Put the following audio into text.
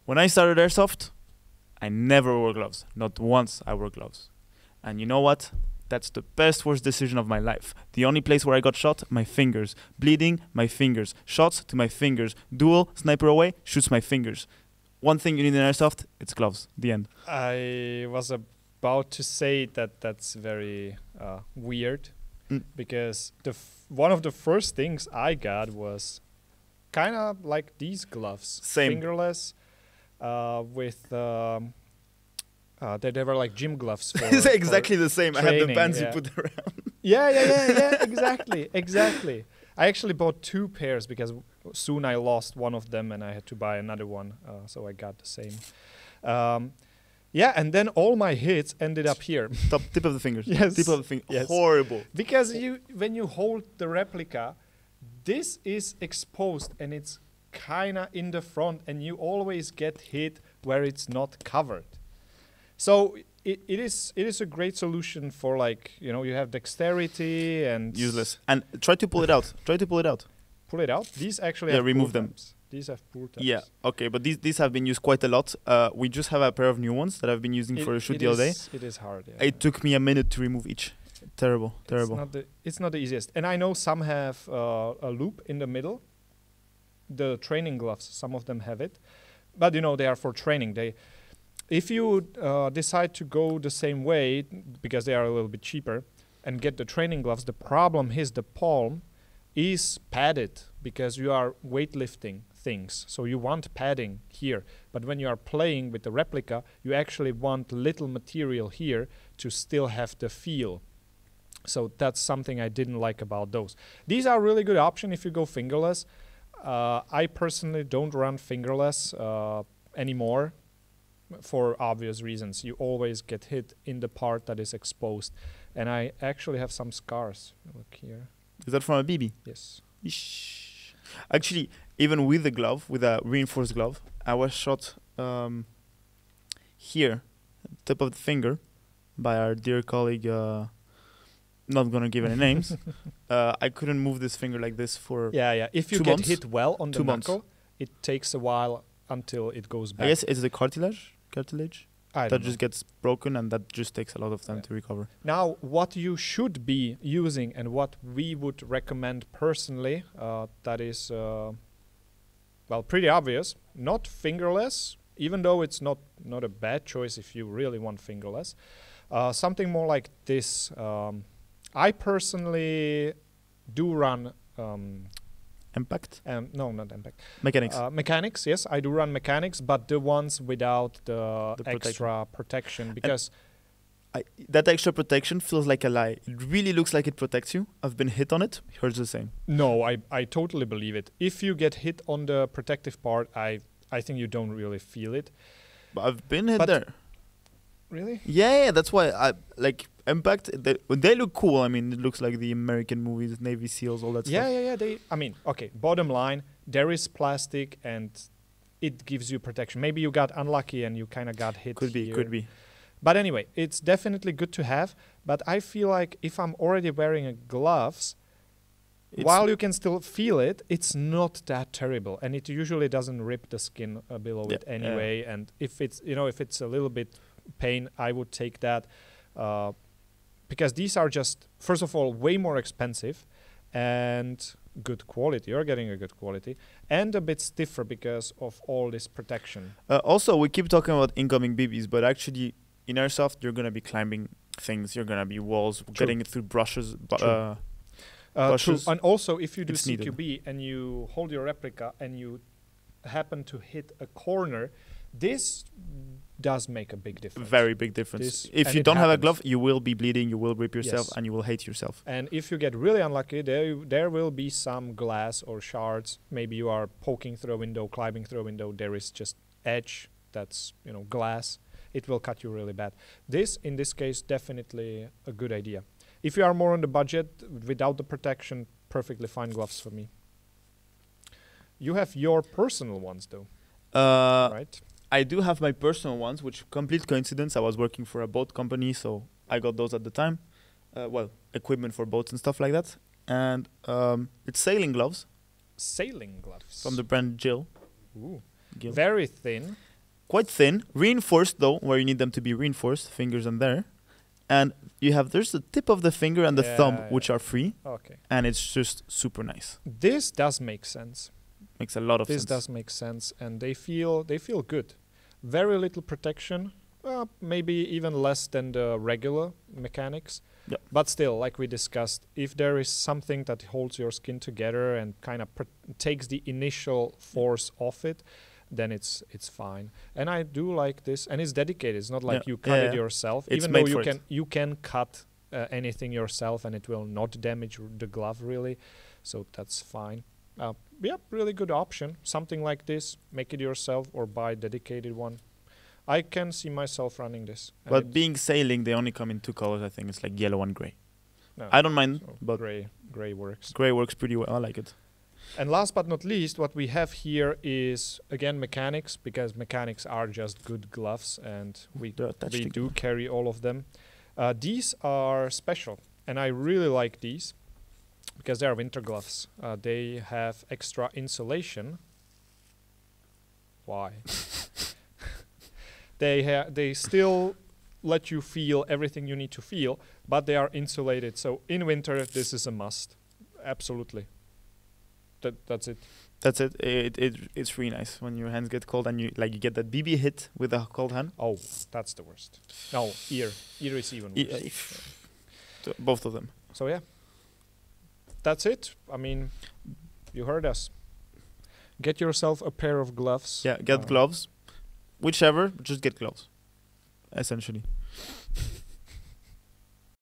When I started Airsoft, I never wore gloves. Not once I wore gloves. And you know what? That's the best worst decision of my life. The only place where I got shot, my fingers. Bleeding, my fingers. Shots to my fingers. Duel, sniper away, shoots my fingers. One thing you need in Airsoft, it's gloves. The end. I was about to say that that's very weird, because one of the first things I got was kind of like these gloves. Same. Fingerless, with... they were like gym gloves. It's exactly the same. Training, I had the bands yeah. you put around. Yeah, exactly. I actually bought 2 pairs because soon I lost one of them and I had to buy another one, so I got the same. Yeah, and then all my hits ended up here. Tip of the fingers. Yes. Tip of the fingers. Yes. Horrible. Because when you hold the replica, this is exposed and it's kind of in the front, and you always get hit where it's not covered. So it is a great solution for, like, you know, you have dexterity and... Useless. And try to pull it out. Pull it out? These actually Yeah, have remove pull them. tabs. These have pull tabs. Yeah, okay, but these have been used quite a lot. We just have a pair of new ones that I've been using for a shoot the other day. It is hard, yeah. It took me a minute to remove each. Terrible. It's not the easiest. And I know some have a loop in the middle. The training gloves, some of them have it. But, you know, they are for training. If you decide to go the same way, because they are a little bit cheaper, and get the training gloves, the problem is the palm is padded because you are weightlifting things. So you want padding here. But when you are playing with the replica, you actually want little material here to still have the feel. So that's something I didn't like about those. These are a really good option if you go fingerless. I personally don't run fingerless anymore. For obvious reasons. You always get hit in the part that is exposed. And I actually have some scars. Look here. Is that from a BB? Yes. Eesh. Actually, even with the glove, with a reinforced glove, I was shot here, tip of the finger, by our dear colleague, not going to give any names. I couldn't move this finger like this for If you 2 get months. hit well on the 2 months. knuckle, it takes a while until it goes back. I guess it's the cartilage I that don't just know. gets broken, and that just takes a lot of time to recover. Now, what you should be using and what we would recommend personally, that is, well, pretty obvious. Not fingerless, even though it's not a bad choice if you really want fingerless. Something more like this. I personally do run... Impact? no, not impact. Mechanics. Mechanics, yes, I do run mechanics, but the ones without the extra protection, because... that extra protection feels like a lie. It really looks like it protects you. I've been hit on it. It hurts the same. No, I totally believe it. If you get hit on the protective part, I think you don't really feel it. But I've been hit there. Really? Yeah, that's why I like Impact. They look cool. I mean, it looks like the American movies, Navy SEALs, all that stuff. Yeah. I mean, okay, bottom line, there is plastic and it gives you protection. Maybe you got unlucky and you kind of got hit. Could be. But anyway, it's definitely good to have. But I feel like if I'm already wearing gloves, while you can still feel it, it's not that terrible. And it usually doesn't rip the skin below it anyway. And if it's, if it's a little bit pain, I would take that. Because these are just, first of all, way more expensive and good quality. You're getting a good quality. And a bit stiffer because of all this protection. Also, we keep talking about incoming BBs, but actually in Airsoft, you're going to be climbing things. You're going to be walls, getting it through brushes. True. And also, if you do CQB needed. and you hold your replica and you happen to hit a corner, this does make a big difference. Very big difference. If you don't have a glove, you will be bleeding, you will rip yourself, and you will hate yourself. And if you get really unlucky, there will be some glass or shards. Maybe you are poking through a window, climbing through a window. There is just edge that's, glass. It will cut you really bad. This, in this case, definitely a good idea. If you are more on the budget, without the protection, perfectly fine gloves for me. You have your personal ones, though, right? I do have my personal ones, which complete coincidence. I was working for a boat company, so I got those at the time. Equipment for boats and stuff like that. And it's sailing gloves. Sailing gloves. From the brand Jill. Ooh. Gill. Very thin. quite thin, reinforced though, where you need them to be reinforced, fingers and there. And there's the tip of the finger and the thumb, which are free. Okay. And it's just super nice. This does make sense. Makes a lot of sense. This does make sense, and they feel good. Very little protection, maybe even less than the regular mechanics. Yep. But still, like we discussed, if there is something that holds your skin together and kind of takes the initial force off it, then it's fine. And I do like this, and it's dedicated. It's not like you cut it yourself, it's even though you can cut anything yourself, and it will not damage the glove really. So that's fine. Really good option. Something like this, make it yourself or buy a dedicated one. I can see myself running this. But being sailing, they only come in 2 colors. I think it's like yellow and gray. No, I don't mind, so but gray works. Gray works pretty well. I like it. And last but not least, what we have here is again mechanics, because mechanics are just good gloves, and we do carry all of them. These are special, and I really like these because they are winter gloves. They have extra insulation. Why? They still let you feel everything you need to feel, but they are insulated. So in winter, this is a must. Absolutely. That's it. That's it. It's really nice when your hands get cold and you get that BB hit with a cold hand. Oh, that's the worst. No, ear is even worse. Both of them. So yeah, that's it. I mean, you heard us. Get yourself a pair of gloves. Yeah, get gloves. Whichever, just get gloves. Essentially.